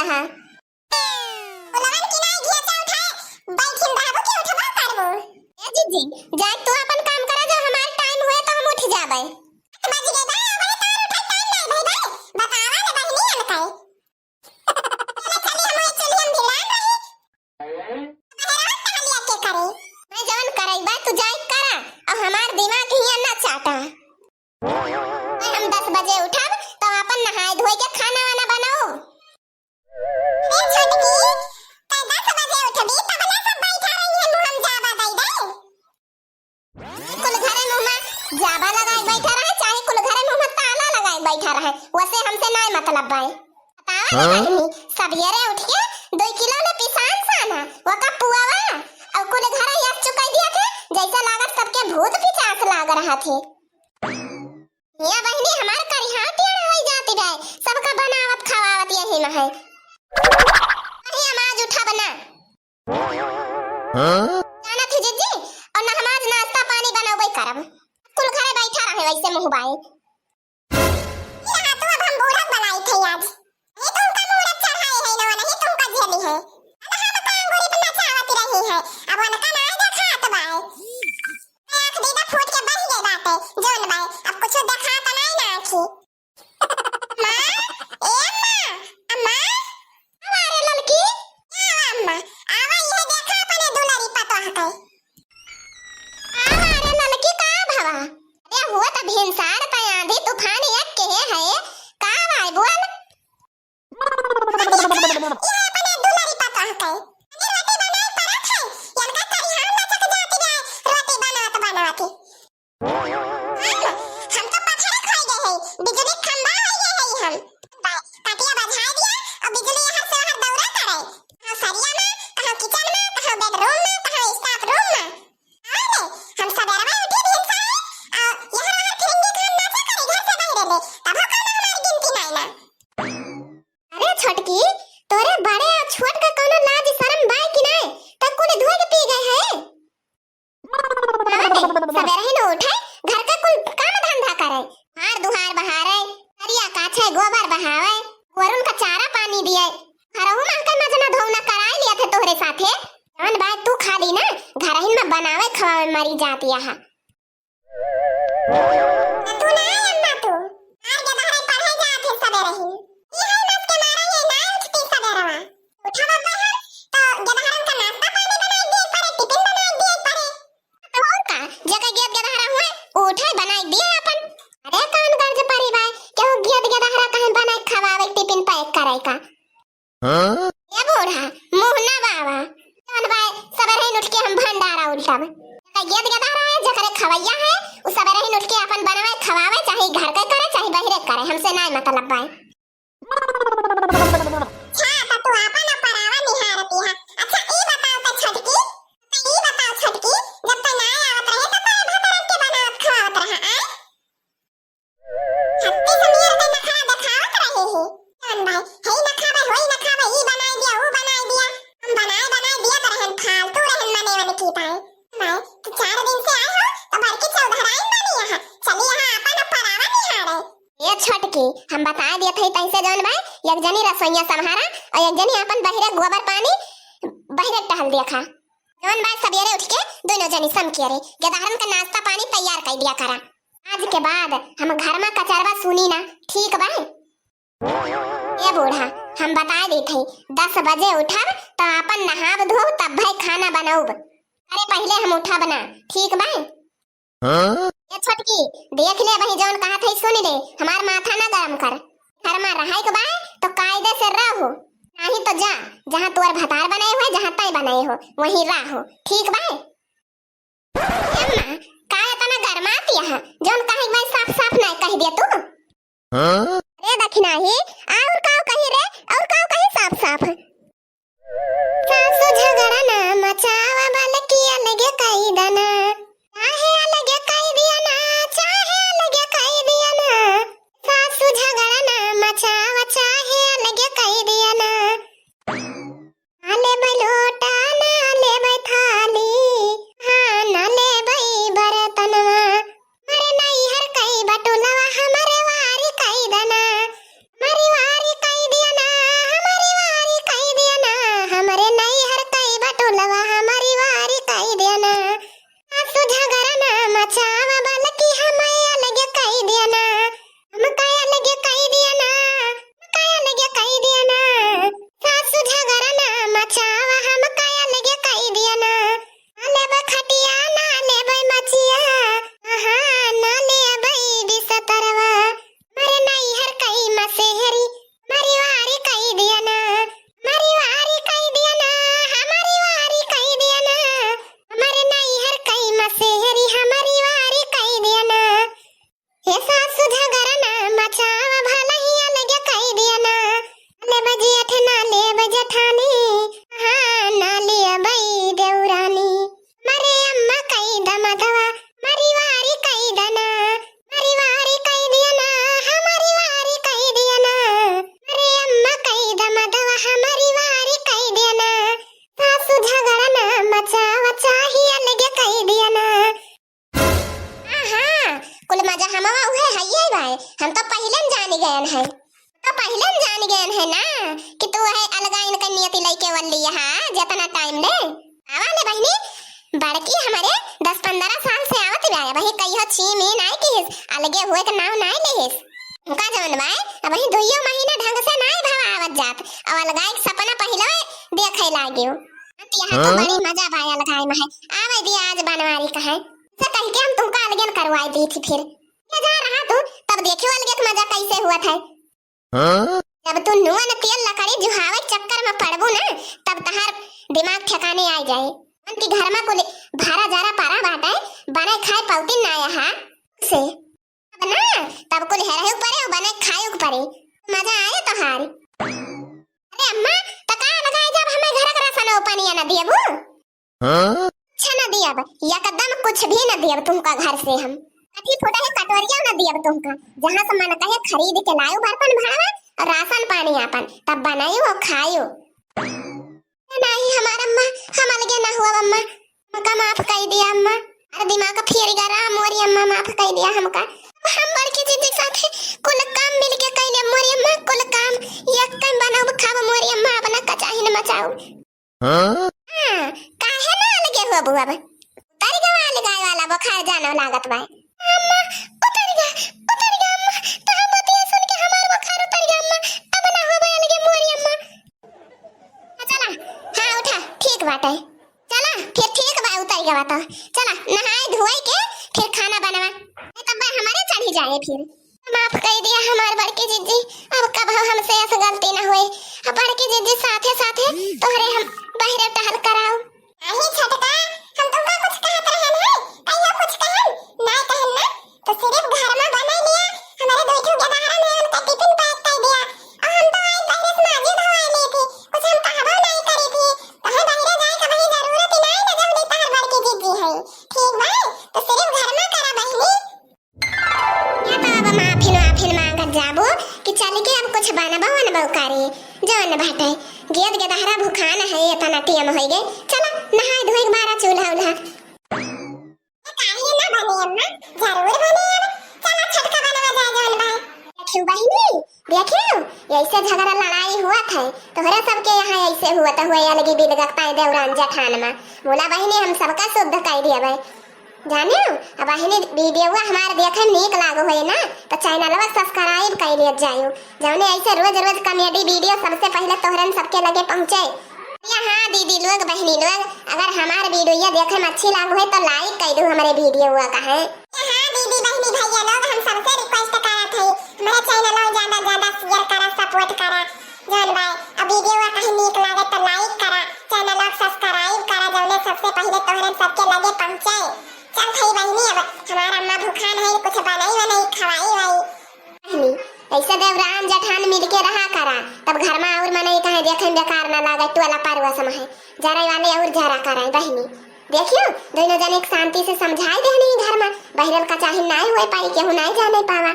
दिया हा। ओलवन की नहीं घिया चा उठाए बैठिन रहबो के उठबा करबो। ए जीजी जाय तू अपन काम करा जो हमार टाइम हुए तो हम उठ जाबै। बज गे बा अबे तार उठा टाइम नहीं भई भाई बतावा ले बहिनी हम काई। चली हम भी लान रही। बहरा के करे मैं जवन करई बा तू जाय करा और हमार दिमाग हिया ना चाटा। हम 10 बजे उठब तो अपन नहाए धोए के खाना वाना बनाओ। ए छोटकी त 10 बजे उठबी तब ना सब बैठा रही है मुंह हम जाबा दई दे। कुल घरे मुंह में जाबा लगाई बैठा रहे चाहे कुल घरे मुंह में ताला लगाई बैठा रहे वैसे हमसे नहीं मतलब बाई। बतावा नहीं सवेरे उठ के 2 किलो ले पिसान साना वो का पुआवा और कुल घरे यस चुकाई दिया थे जैसा लागत सबके भूत पिचास लाग रहा थे। ये बहनी हमार करिहा टेढ़ होई जाती है सबका बनावत खवावत यही न है। अरे नमाज उठा बना जाना थी जीजी और नमाज नाश्ता पानी बनावे करब कुल घरे बैठा रहे वैसे मुंह बाई। ये तो अब हम बूढ़ा बनाई थे आज ये तुमका मूड चढ़ाए है ना नहीं तुमका झेली है अब हम कांगोरी पे नचावत रही है अब उनका ना देखा बाई आंख दीदा फूट के बह गए बाटे जोन बाई अब कुछ देखा त नहीं ना आखी। मां ए मां अम्मा हमारे लड़की क्या अम्मा आवा ये देखा अपने दुलारी पतोह के हमारे लड़की का भवा अरे हुआ त भिनसार त आंधी तूफान एक के है का भाई बोल ये अपने दुलारी पतोह के रोटी बनाई परत है यनका करी हम लचक जाती है रोटी बनावत हम तो पत्थर खाई गए हैं बिजली खंभा हो गए हैं हम काटिया बजा दिया और बिजली यहां से वहां दौड़ा करे कहां सरिया में कहां किचन में कहां बेडरूम में कहां स्टाफ रूम में अरे हम सवेरे में उठी दिन से और यहां फिरंगी खान नाचा करे घर से बाहर ले तब का हमारी गिनती नहीं ना। अरे छोटकी तोरे बड़े और छोट का कोनो लाज शर्म बाई कि नहीं तब कुल धोए के पी गए हैं। सवेरे ही न उठे घर का कुल काम धंधा करे हार दुहार बहारे हरिया काछे गोबर बहावे वरुण का चारा पानी दिए हरहु मां के मजना धोना कराई लिया थे तोहरे साथे जान बात तू खाली ना घरहिन में बनावे खवावे मरी जाती है। तू ना अम्मा तू आर के बाहर पढ़े जाते सवेरे ही ये है मत के मारा ये ना उठती सवेरे उठा बाबा तो गदहरन का नाश्ता पानी बनाई दिए परे टिफिन बनाई दिए परे और का जगह गेट गदहरा हुए उठाई बनाई दिए अपन अरे कान गर्ज परी भाई केहू गेट गदहरा कहीं बनाई खवावे टिफिन पैक करे का ये बूढ़ा मुंह ना बावा जान भाई सवेरे ही उठ के हम भंडारा उल्टावे जगह गेट गदहरा है जकरे खवैया है उ सवेरे ही उठ के अपन बनावे खवावे चाहे घर के करे चाहे बाहर करे हमसे नहीं मतलब भाई। अच्छा तू अपन परावा निहारती है अच्छा ई बताओ त छोटकी जब तक ना आवत रहे त काय भतर के बनावत खावत रहा आ हत्ती समीर के नखरा दिखावत रहे है जान भाई हे नखरा होई नखरा ई बनाई दिया वो बनाई दिया हम बनाए दिया त रहन फालतू रहन मने वाले की पाए मैं तो 4 दिन से आए हो तो भर के चौधराइन बनी यहां चली यहां अपन परावा निहारे। ये छोटकी हम बता दिए थे तैसे जान भाई एक जनी रसोईया संभारा और एक जनी अपन बहिरे गोबर पानी बहिरे टहल दिया खा जान भाई सवेरे उठ के दोनों जनी सम किए रे गदहरन का नाश्ता पानी तैयार कर दिया करा आज के बाद हम घर में कचरवा सुनी ना ठीक भाई। ये बूढ़ा हम बता दी थे 10 बजे उठब तो अपन नहाब धो तब भाई खाना बनाऊब अरे पहले हम उठा बना ठीक भाई। ये छोटकी देख ले भाई जौन कहा थे सुन ले हमार माथा ना गरम कर घर में रहाई के बाय तो कायदे से रहो नहीं तो जा जहां तोर भतार बनाए हो जहां तय बनाए हो वहीं रहो ठीक भाई। अम्मा का इतना गरमाती है जौन कहे भाई साफ साफ नहीं कह दिया तू अरे दखना ही और काऊ कही रे और काऊ कही साफ साफ सासु झगड़ा ना मचावा बलकी अलगे कही दना चाहे अलगे कही दिया ना चाहे अलगे कही दिया ना सासु झगड़ा ना मचावा चाहे अलगे कही दिया ना आले बलोटा ना ले बै थाली हां ना ले बै बर्तनवा मरे नहीं हर कई बटुलवा हमारे वारी कई दना हमारी वारी कई दिया ना हमारी वारी तो पहले जान गए हैं, तो पहले जान गए हैं ना कि तू है अलगा इनका नियति लइके वाली हां जितना टाइम ले आवाले बहनी बड़की हमारे 10-15 साल से आवत बा वही कहियो छी में नहीं कि अलगे हुए के नाव नहीं लेहिस उनका जवन भाई अब वही 2 महीना ढंग से नहीं भाव आवत जात अब अलगा एक सपना पहले देखे लागियो यहाँ तो बड़ी मजा भाई अलगाई में है आवे दी आज बनवारी का है से कह के हम तुमका अलगे करवाई दी थी फिर ये जा रहा तू तब देखियो अलगे का मजा कैसे हुआ था जब तू नुआ न तेल लकड़ी जुहावे चक्कर में पड़बू ना तब तहार दिमाग ठिकाने आ जाए अंति घर में को भारा जारा पारा बाटे बने खाए पौती ना यहाँ से अब ना तब को हेरे ऊपर है बने खाए ऊपर मजा आए तो हार अरे अम्मा तका लगाए जब हमें घर का राशन ओपनिया न दिए वो अच्छा न दिया या कदम कुछ भी न दिया तुमका घर से हम कथी फोटा है कटोरिया न दिया तुमका जहां से मन कहे खरीद के लायो बर्तन भाड़ा और राशन पानी अपन तब बनायो और खायो नहीं हमारा अम्मा हम अलगे ना हुआ अम्मा हमका माफ कर दिया अम्मा अरे दिमाग का फेर गया मोरी अम्मा माफ कर दिया हमका हम बड़की दीदी साथे कुल काम मिल के कइले मोरी अम्मा कुल काम एक काम बनाओ खाव मोरी अम्मा अपना कचाही न मचाओ हां काहे ना अलगे हुआ बुआ उतर गवा लगाए वाला बुखार जानो लागत बा अम्मा उतर गया अम्मा तो हम बतिया सुन के हमार बुखार उतर गया अम्मा अब ना होबे अलगे मोरी अम्मा चला हाँ उठा ठीक बात है चला फिर ठीक बा उतर गया तो चला नहाए धोए के फिर खाना बनावा तब हमारे चढ़ी जाए फिर माफ कर दिया हमार बड़की जीजी अब कब हमसे ऐसे गलती ना होए अब बड़की जीजी साथे साथे तोहरे हम बाहर टहल कराओ नहीं छटका हम तुमका कुछ कहत रहन है कहियो कुछ कहन नहीं कहन ना तो सिर्फ घर में बना लिया हमारे दो ठो गधारा में उनका टिफिन पैक कर दिया और हम तो आज बाहर से माजी धोआ ली थी कुछ हम कहबो नहीं करी थी कहे बाहर जाए का वही जरूरत ही नहीं ना जब तार बड़की जीजी है ठीक बा तो सिर्फ घर में करा बहनी या तो अब माफी मांगत जाबो कि चल के अब कुछ बनबो करे जवन बाटे गेद गधारा भूखान है इतना टीम हो गए चला नहाए धोए बारा चूल्हा उल्हा काहे ना बने अम्मा जरूर बने अब चला छटका बनवा जाए जवन भाई देखियो बहनी देखियो ऐसे झगड़ा लड़ाई हुआ था तोहरे सबके यहाँ ऐसे हुआ तो हुआ अलगी बिलगत पाए देवरान जठान में बोला बहनी हम सबका शुद्ध कर दिया भाई जानियो अब बहनी वीडियो हमारे देखे नीक लागो है ना तो चैनलवा सब्सक्राइब कर लिया जायो जौने ऐसे रोज रोज कॉमेडी वीडियो सबसे पहले तोहरन सबके लगे पहुंचे हाँ दीदी लोग बहनी लोग अगर हमारे वीडियो देखे में अच्छी लागो है तो लाइक कर दो हमारे वीडियो का है हाँ दीदी बहनी भैया लोग हम सबसे रिक्वेस्ट करत है हमारे चैनल ज्यादा शेयर करा सपोर्ट करा जान भाई अब वीडियो कहीं नीक लागे तो लाइक करा चैनल सब्सक्राइब करा जौने सबसे पहले तोहरन सबके लगे पहुंचे चल भाई बहनी अब हमारा अम्मा भूखान है कुछ बनाई खवाई बहनी ऐसे देवरान जठान मिल के रहा करा तब घर में और मने कहे देखे बेकार ना लागे टोला पारवा सम है जरा वाले और जरा कराए बहनी देखियो दोनों जने एक शांति से समझाई देनी घर में बहरल का चाहे ना होए पाई केहू नहीं जाने पावा